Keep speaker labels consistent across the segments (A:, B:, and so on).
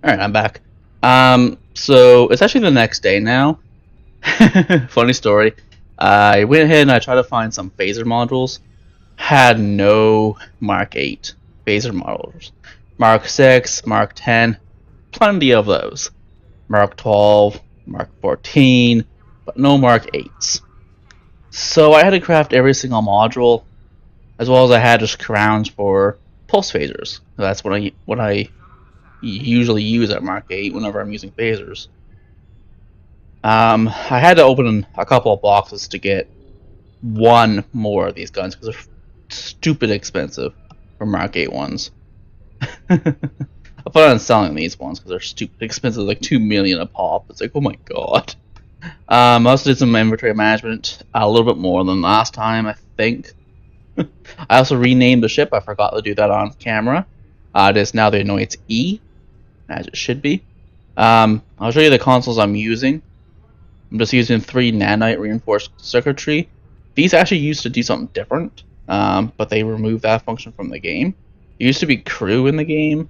A: Alright, I'm back. So it's actually the next day now. Funny story. I went ahead and I tried to find some phaser modules. Had no Mark 8 phaser modules. Mark 6, Mark 10, plenty of those. Mark 12, Mark 14, but no Mark 8s. So I had to craft every single module, as well as I had just crowns for pulse phasers. That's what I usually use at Mark 8 whenever I'm using phasers. I had to open a couple of boxes to get one more of these guns because they're stupid expensive for Mark 8 ones. I plan on selling these ones because they're stupid expensive, like 2 million a pop. It's like, oh my god. I also did some inventory management, a little bit more than last time, I think. I also renamed the ship. I forgot to do that on camera. It is now the Annoyance E, as it should be. I'll show you the consoles I'm using. I'm just using 3 nanite reinforced circuitry. These actually used to do something different, but they removed that function from the game. It used to be crew in the game.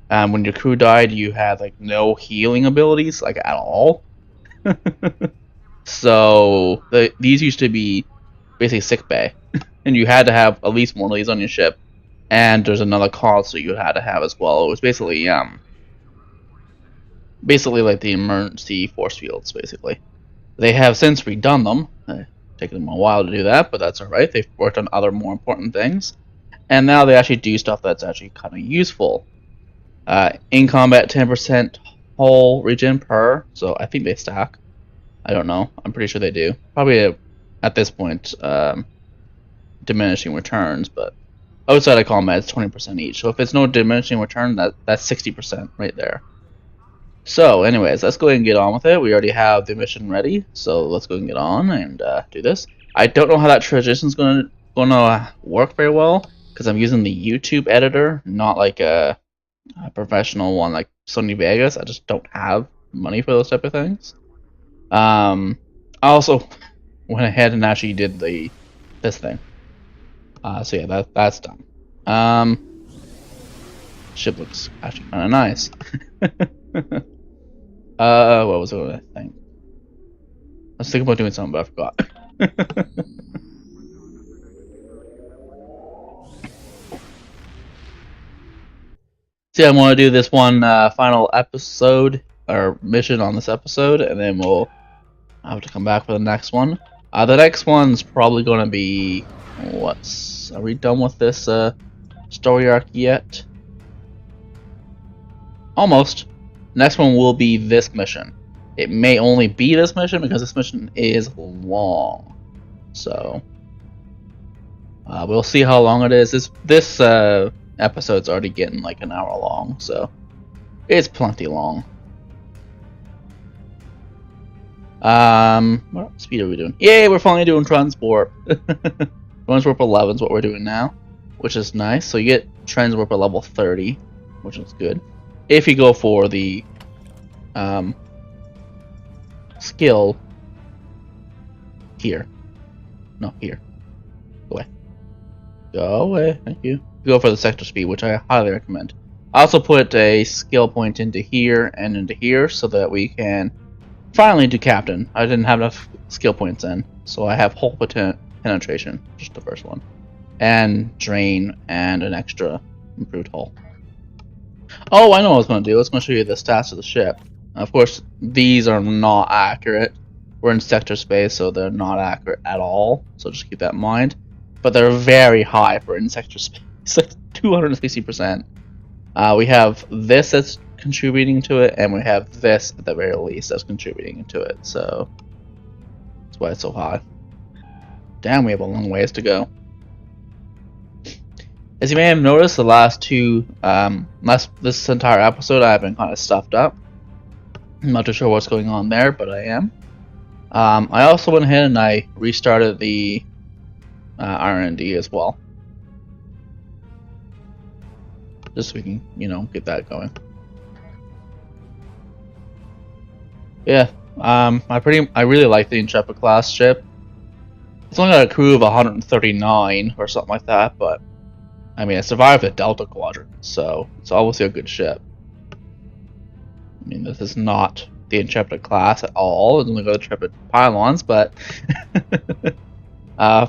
A: When your crew died, you had like no healing abilities, like at all. So these used to be basically sick bay, and you had to have at least one of these on your ship. And there's another console you had to have as well. It was basically like the emergency force fields, basically. They have since redone them. Taken them a while to do that, but that's alright. They've worked on other more important things. And now they actually do stuff that's actually kind of useful. In combat, 10% hull regen per, so I think they stack. I don't know. I'm pretty sure they do. Probably at this point, diminishing returns, but outside of combat, it's 20% each. So if it's no diminishing return, that's 60% right there. So, anyways, let's go ahead and get on with it. We already have the mission ready, so let's go and get on and do this. I don't know how that transition's gonna work very well because I'm using the YouTube editor, not like a professional one like Sony Vegas. I just don't have money for those type of things. I also went ahead and actually did this thing. So yeah, that's done. Ship looks actually kind of nice. What was the thing? I was thinking about doing something, but I forgot. So yeah, I'm gonna do this one final episode or mission on this episode, and then we'll have to come back for the next one. The next one's probably gonna be are we done with this story arc yet? Almost. Next one will be this mission. It may only be this mission because this mission is long. So we'll see how long it is. This episode's already getting like an hour long, so it's plenty long. What speed are we doing? Yay, we're finally doing transport. Transwarp 11 is what we're doing now, which is nice. So you get Transwarp at level 30, which is good. If you go for the skill here. No, here. Go away. Go away, thank you. Go for the sector speed, which I highly recommend. I also put a skill point into here and into here so that we can finally do captain. I didn't have enough skill points in, so I have hull penetration, just the first one, and drain and an extra improved hull. Oh, I know what I was going to do. I was going to show you the stats of the ship. Of course, these are not accurate. We're in sector space, so they're not accurate at all. So just keep that in mind. But they're very high for in sector space, like 260%. We have this that's contributing to it, and we have this at the very least that's contributing to it. So that's why it's so high. Damn, we have a long ways to go. As you may have noticed, the last two, this entire episode, I've been kind of stuffed up. I'm not too sure what's going on there, but I am. I also went ahead and I restarted the R&D as well, just so we can, get that going. Yeah, I really like the Intrepid class ship. It's only got a crew of 139 or something like that, but I mean, it survived the Delta Quadrant, so it's obviously a good ship. I mean, this is not the Intrepid class at all. It's only got Intrepid pylons, but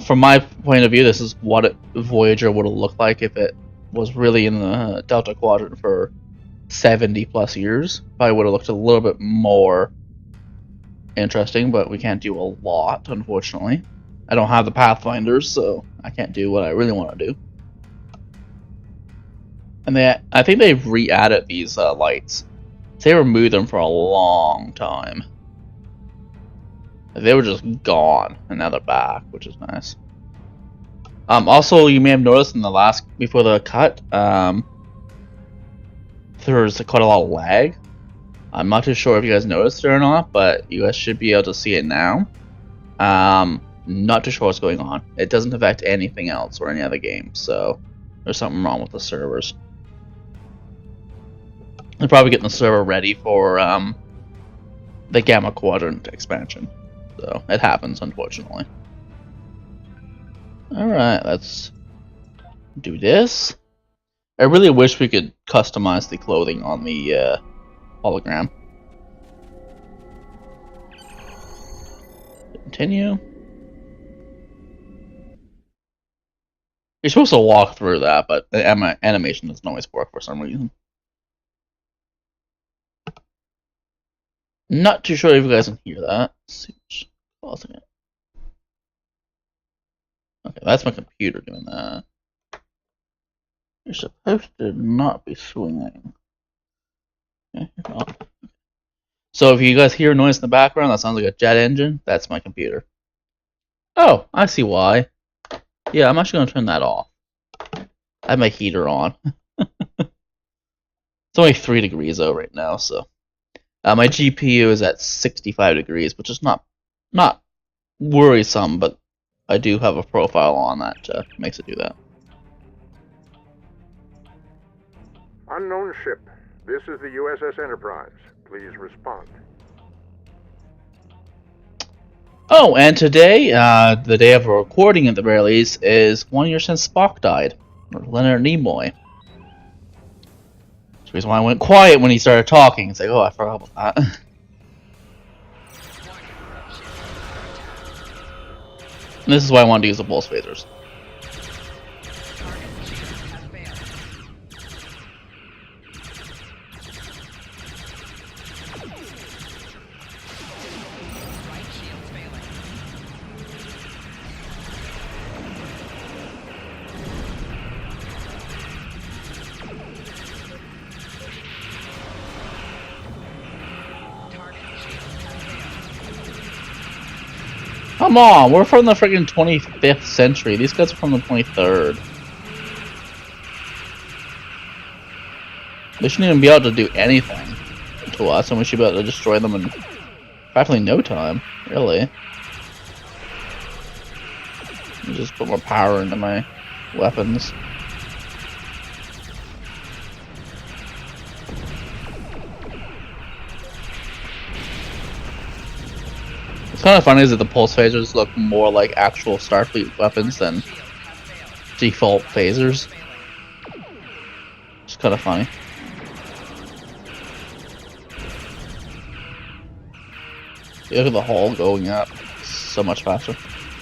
A: from my point of view, this is what Voyager would have looked like if it was really in the Delta Quadrant for 70 plus years. Probably would have looked a little bit more interesting, but we can't do a lot, unfortunately. I don't have the Pathfinders, so I can't do what I really want to do. And I think they've re-added these lights. They removed them for a long time. They were just gone, and now they're back, which is nice. Also, you may have noticed in the before the cut, there's quite a lot of lag. I'm not too sure if you guys noticed it or not, but you guys should be able to see it now. Not too sure what's going on. It doesn't affect anything else or any other game, so there's something wrong with the servers. They're probably getting the server ready for the Gamma Quadrant expansion. So it happens, unfortunately. Alright, let's do this. I really wish we could customize the clothing on the hologram. Continue. You're supposed to walk through that, but the animation doesn't always work for some reason. Not too sure if you guys can hear that. Let's see what's causing it. Okay, that's my computer doing that. You're supposed to not be swinging. Okay, so if you guys hear noise in the background, that sounds like a jet engine. That's my computer. Oh, I see why. Yeah, I'm actually going to turn that off. I have my heater on. It's only 3 degrees out right now, so... my GPU is at 65 degrees, which is not worrisome, but I do have a profile on that makes it do that.
B: Unknown ship. This is the USS Enterprise. Please respond.
A: Oh, and today, the day of recording at the very least, is 1 year since Spock died. Or Leonard Nimoy. That's the reason why I went quiet when he started talking. It's like, oh, I forgot about that. And this is why I wanted to use the pulse phasers. Come on, we're from the friggin' 25th century. These guys are from the 23rd. They shouldn't even be able to do anything to us, and we should be able to destroy them in practically no time, really. Let me just put more power into my weapons. What's kind of funny is that the pulse phasers look more like actual Starfleet weapons than default phasers. It's kind of funny. You look at the hull going up so much faster.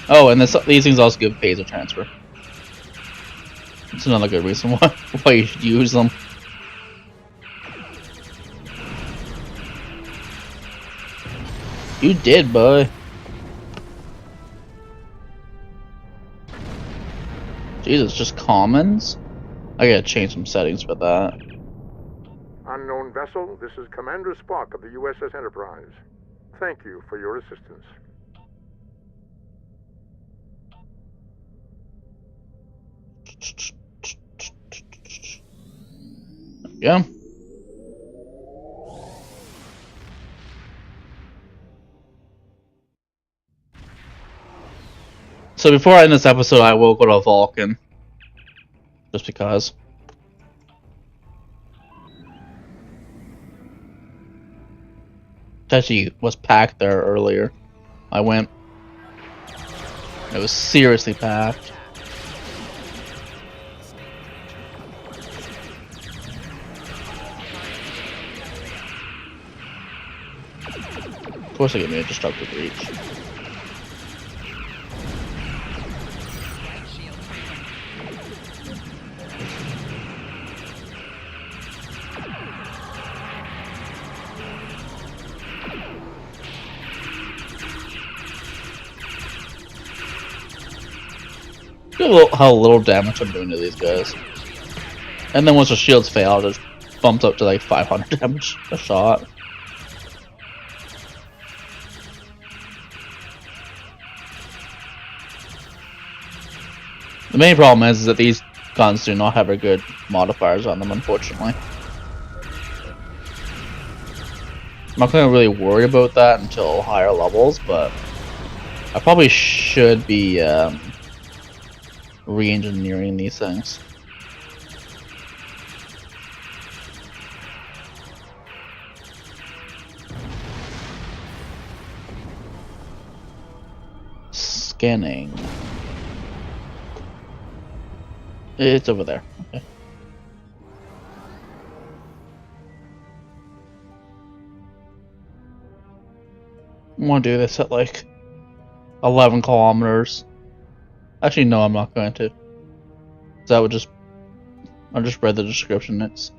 A: Oh, and these things also give phaser transfer. That's another good reason why you should use them. You did, boy. Jesus, just commons? I gotta change some settings for that.
B: Unknown vessel, this is Commander Spock of the USS Enterprise. Thank you for your assistance.
A: There we go. So before I end this episode, I will go to Vulcan. Just because. It actually was packed there earlier. I went. It was seriously packed. course they give me a destructive reach. Look at how little damage I'm doing to these guys. And then once the shields fail, it just bumps up to like 500 damage a shot. The main problem is that these guns do not have very good modifiers on them, unfortunately. I'm not going to really worry about that until higher levels, but I probably should be re-engineering these things. Scanning. It's over there. Okay. I want to do this at like 11 kilometers. Actually, no, I'm not going to. That would just... I just read the description. It's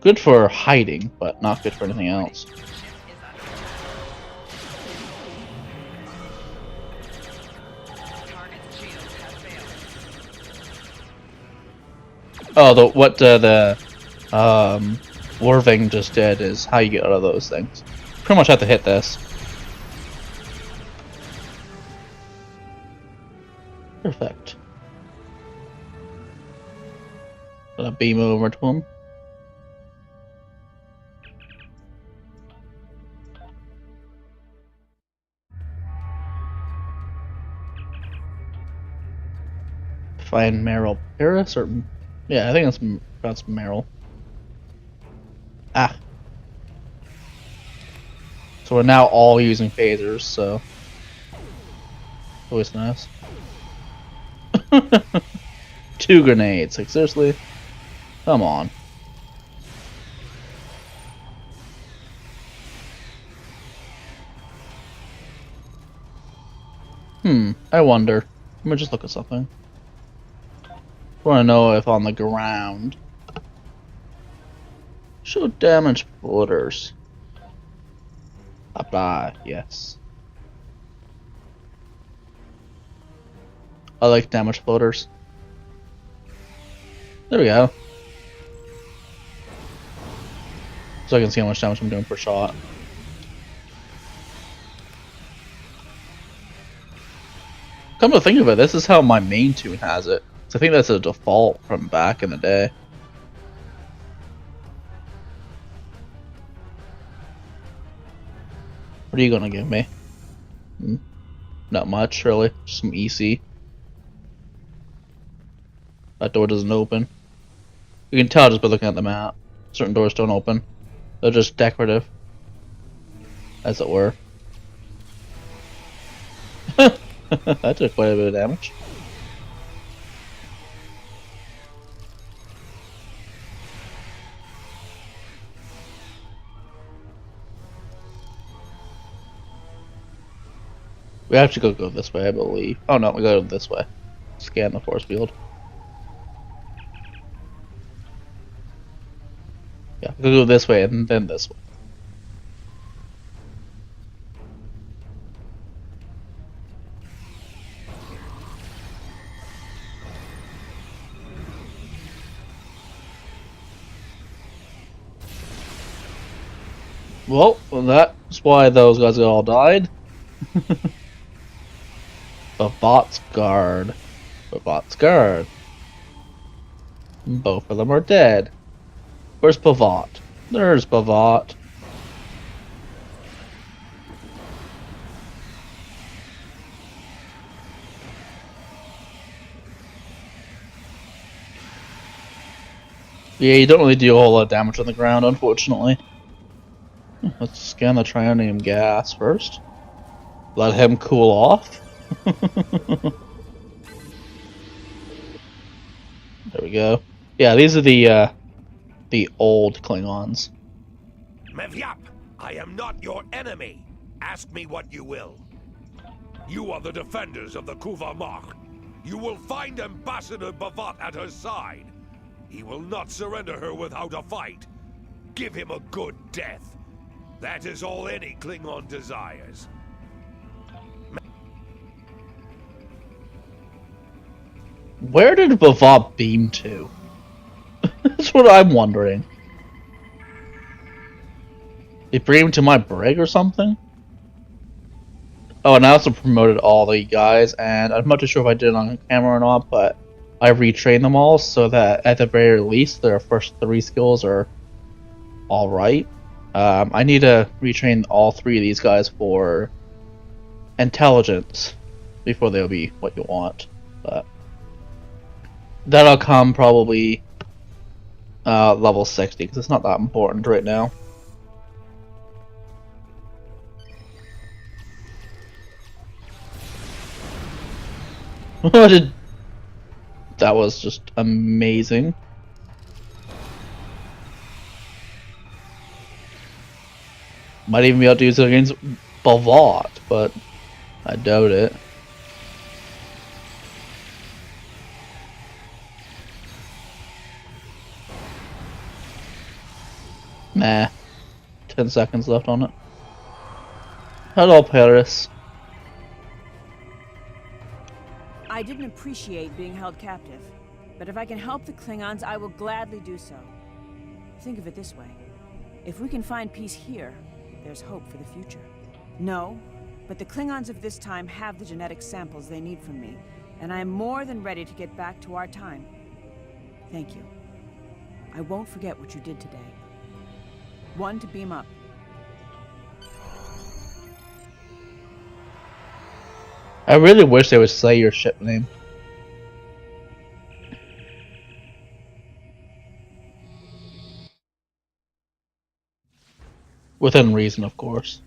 A: good for hiding, but not good for anything else. Oh, what the Warving just did is how you get out of those things. Pretty much have to hit this. Perfect. Gonna beam over to him. Find Meryl Paris, or yeah, I think that's Meryl. Ah. So we're now all using phasers, so always nice. 2 grenades, like seriously? Come on. I wonder. Let me just look at something. I want to know if on the ground. Show damage floaters. Apply, yes. I like damage floaters. There we go. So I can see how much damage I'm doing per shot. Come to think of it, this is how my main tune has it. So I think that's a default from back in the day. What are you gonna give me? Not much, really. Just some EC. That door doesn't open. You can tell just by looking at the map. Certain doors don't open. They're just decorative. As it were. That took quite a bit of damage. We actually go this way, I believe. Oh no, we go this way. Scan the force field. Yeah, we go this way and then this way. Well, that's why those guys all died. Bavat's guard. Bavat's guard. Both of them are dead. Where's Bavat? There's Bavat. Yeah, you don't really do a whole lot of damage on the ground, unfortunately. Let's scan the trionium gas first. Let him cool off. There we go. Yeah, these are the old Klingons.
C: Mevyap, I am not your enemy. Ask me what you will. You are the defenders of the Kuva Mach. You will find Ambassador Bavat at her side. He will not surrender her without a fight. Give him a good death. That is all any Klingon desires.
A: Where did Bavat beam to? That's what I'm wondering. He beamed to my brig or something? Oh, and I also promoted all the guys, and I'm not too sure if I did it on camera or not, but I retrained them all so that at the very least their first 3 skills are alright. I need to retrain all 3 of these guys for intelligence before they'll be what you want. But that'll come probably level 60, because it's not that important right now. That was just amazing. Might even be able to use it against Bavat, but I doubt it. Nah. 10 seconds left on it. Hello, Paris.
D: I didn't appreciate being held captive, but if I can help the Klingons, I will gladly do so. Think of it this way. If we can find peace here, there's hope for the future. No, but the Klingons of this time have the genetic samples they need from me, and I am more than ready to get back to our time. Thank you. I won't forget what you did today. 1 to beam up.
A: I really wish they would say your ship name. Within reason, of course.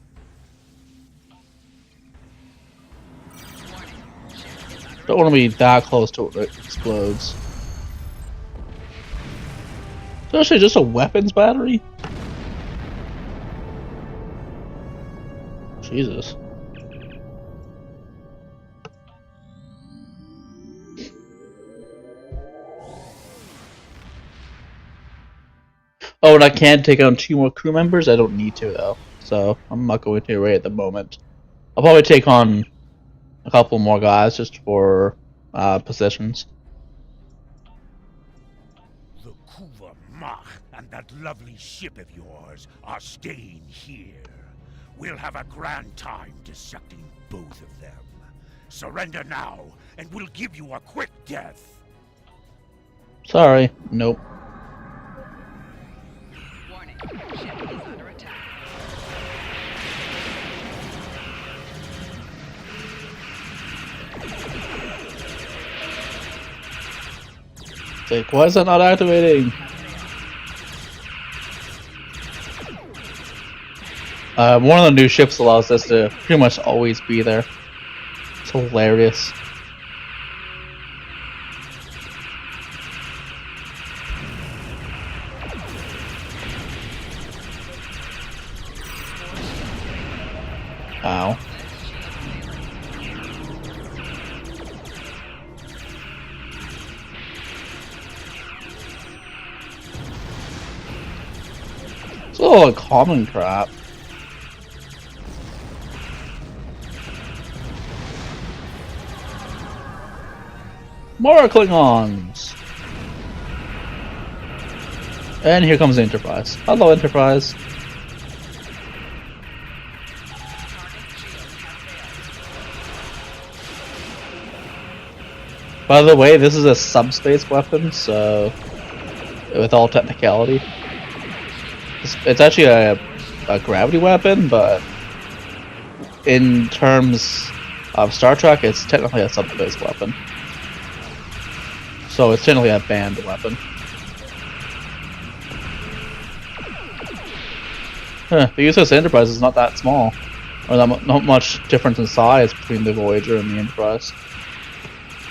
A: Don't want to be that close to it when it explodes. It's actually just a weapons battery? Jesus. Oh, and I can take on 2 more crew members? I don't need to, though. So, I'm not going to right at the moment. I'll probably take on a couple more guys just for positions.
C: The Kuva Mach and that lovely ship of yours are staying here. We'll have a grand time dissecting both of them. Surrender now, and we'll give you a quick death.
A: Sorry. Nope.
E: Warning. Ship is under attack.
A: Like, why is that not activating? One of the new ships allows this to pretty much always be there. It's hilarious. Ow. It's all a common crap. More Klingons! And here comes Enterprise. Hello, Enterprise. By the way, this is a subspace weapon, so with all technicality. It's actually a gravity weapon, but in terms of Star Trek, it's technically a subspace weapon. So it's technically a banned weapon. The USS Enterprise is not that small, or not much difference in size between the Voyager and the Enterprise.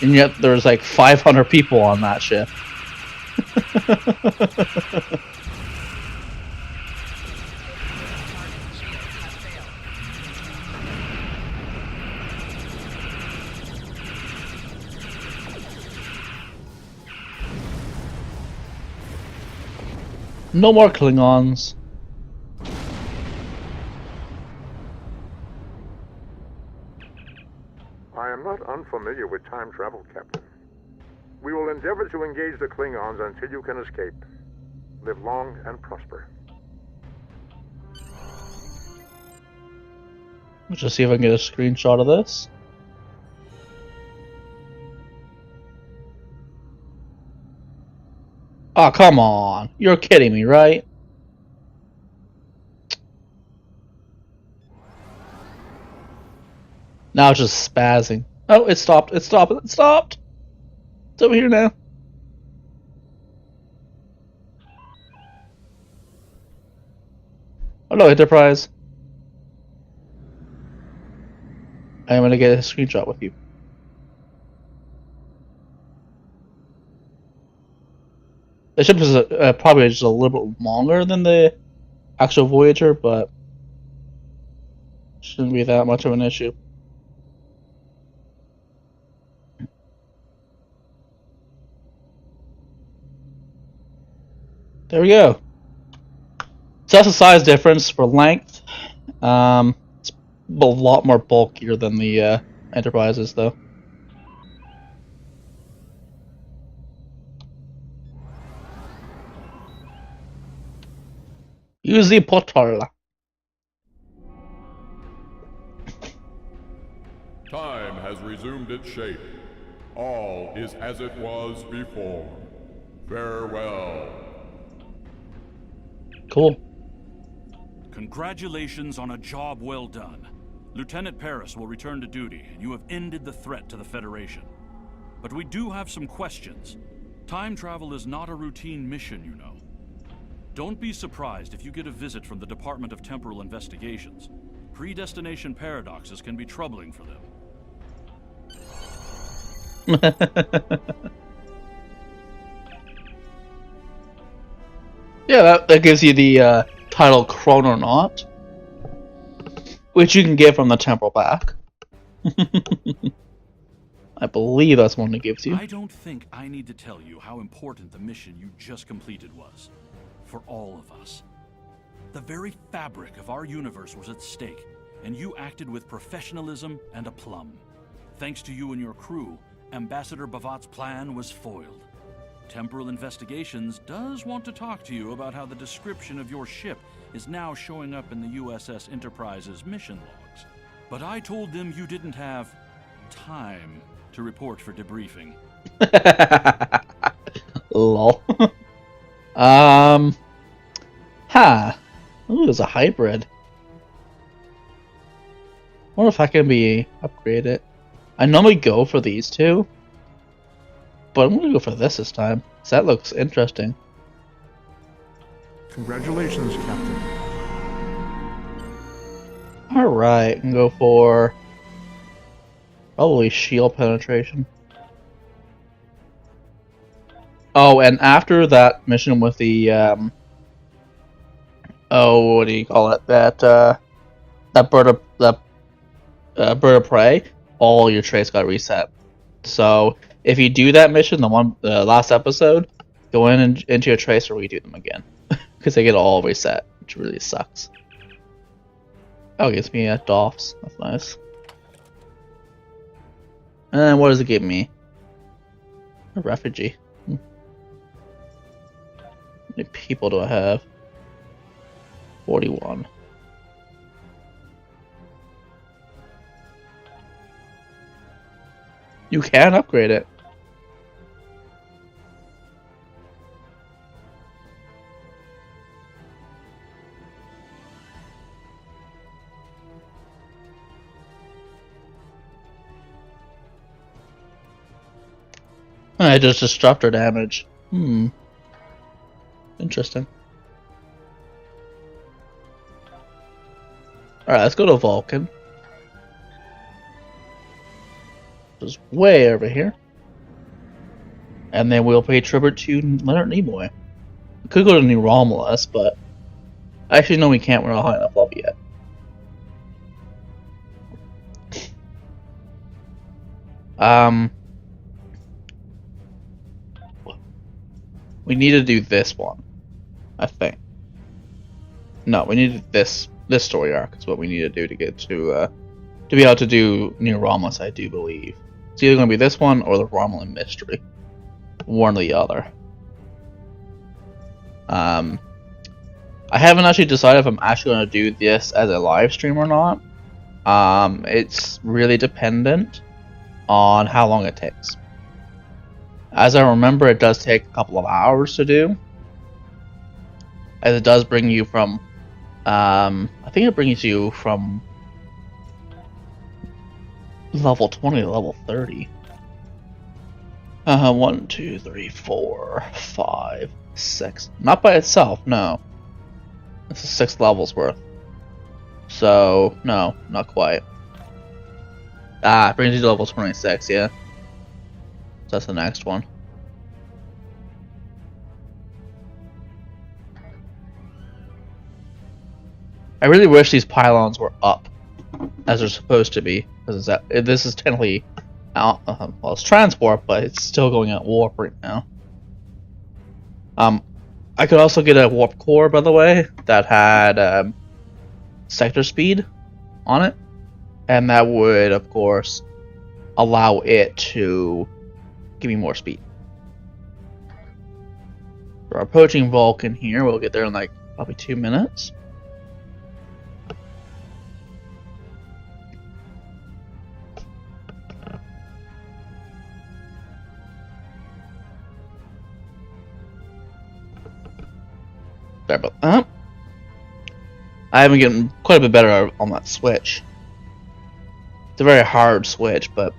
A: And yet there's like 500 people on that ship. No more Klingons.
B: I am not unfamiliar with time travel, Captain. We will endeavor to engage the Klingons until you can escape. Live long and prosper.
A: Let's just see if I can get a screenshot of this. Oh, come on. You're kidding me, right? Now it's just spazzing. Oh, it stopped. It stopped. It stopped. It's over here now. Oh no, Enterprise. I'm gonna get a screenshot with you. The ship is probably just a little bit longer than the actual Voyager, but shouldn't be that much of an issue. There we go. So that's a size difference for length. It's a lot more bulkier than the Enterprises, though. Use the portal.
F: Time has resumed its shape. All is as it was before. Farewell.
A: Cool.
G: Congratulations on a job well done. Lieutenant Paris will return to duty, and you have ended the threat to the Federation. But we do have some questions. Time travel is not a routine mission, you know. Don't be surprised if you get a visit from the Department of Temporal Investigations. Predestination paradoxes can be troubling for them.
A: Yeah, that gives you the title Chrononaut, which you can get from the Temporal Pack. I believe that's one it gives you.
G: I don't think I need to tell you how important the mission you just completed was. For all of us. The very fabric of our universe was at stake, and you acted with professionalism and aplomb. Thanks to you and your crew, Ambassador Bavat's plan was foiled. Temporal Investigations does want to talk to you about how the description of your ship is now showing up in the USS Enterprise's mission logs. But I told them you didn't have time to report for debriefing.
A: Lol. Ooh, there's a hybrid. I wonder if I can be upgraded. I normally go for these two, but I'm gonna go for this time. 'Cause that looks interesting.
B: Congratulations, Captain.
A: Alright, I can go for probably shield penetration. Oh, and after that mission with the oh, what do you call it? That bird of prey, all your traits got reset. So if you do that mission, the last episode, go into your trace or redo them again, because they get all reset, which really sucks. Oh, it gives me Doffs. That's nice. And what does it give me? A refugee. How many people do I have? 41. You can upgrade it. I just disruptor damage. Interesting. Alright, let's go to Vulcan. Just way over here. And then we'll pay tribute to Leonard Nimoy. We could go to New Romulus, but actually no, we can't. We're not high enough level yet. We need to do this one. I think. No, we need this story arc is what we need to do to get to be able to do New Romulus, I do believe. It's either going to be this one or the Romulan Mystery. One or the other. I haven't actually decided if I'm actually going to do this as a live stream or not. It's really dependent on how long it takes. As I remember, it does take a couple of hours to do. As it does bring you from, I think it brings you from level 20 to level 30. 1, 2, 3, 4, 5, 6. Not by itself, no. This is 6 levels worth. So, no, not quite. It brings you to level 26, yeah. So that's the next one. I really wish these pylons were up, as they're supposed to be, because this is technically out. Well, it's transport, but it's still going at warp right now. I could also get a warp core, by the way, that had sector speed on it, and that would, of course, allow it to give me more speed. We're approaching Vulcan here. We'll get there in like probably 2 minutes. Sorry about that. I have been getting quite a bit better on that switch. It's a very hard switch, but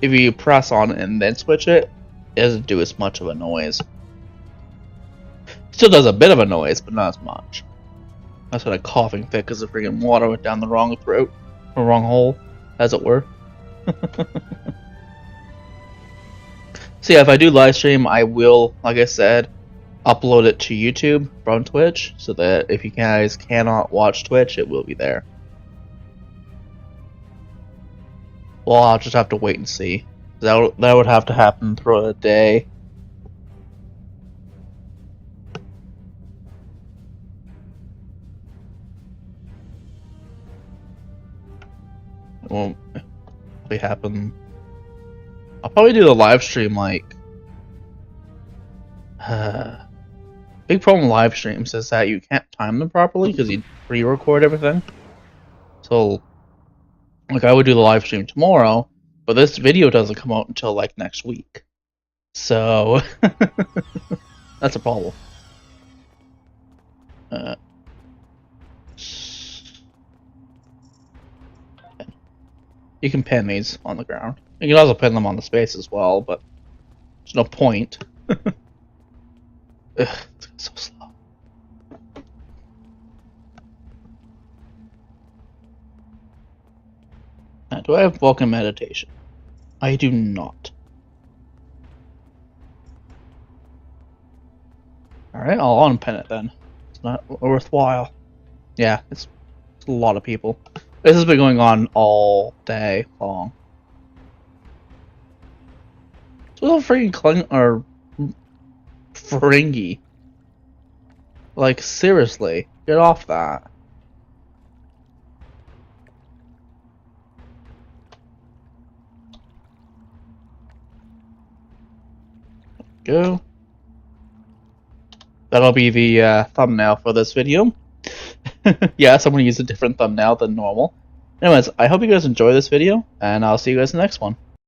A: if you press on it and then switch it, it doesn't do as much of a noise. Still does a bit of a noise, but not as much. That's what a coughing fit because the freaking water went down the wrong throat, or wrong hole, as it were. So yeah, if I do live stream, I will, like I said, upload it to YouTube from Twitch, so that if you guys cannot watch Twitch, it will be there. Well, I'll just have to wait and see. That would have to happen throughout the day. It won't probably happen. I'll probably do the live stream like. Big problem with live streams is that you can't time them properly because you pre-record everything. So, like, I would do the live stream tomorrow, but this video doesn't come out until like next week. So that's a problem. You can pin these on the ground. You can also pin them on the space as well, but there's no point. Ugh, it's so slow. Now, do I have Vulcan meditation? I do not. Alright, I'll unpin it then. It's not worthwhile. Yeah, it's a lot of people. This has been going on all day long. So a freaking or Ferengi. Like, seriously, get off that. Go. That'll be the thumbnail for this video. Yes, I'm going to use a different thumbnail than normal. Anyways, I hope you guys enjoy this video, and I'll see you guys in the next one.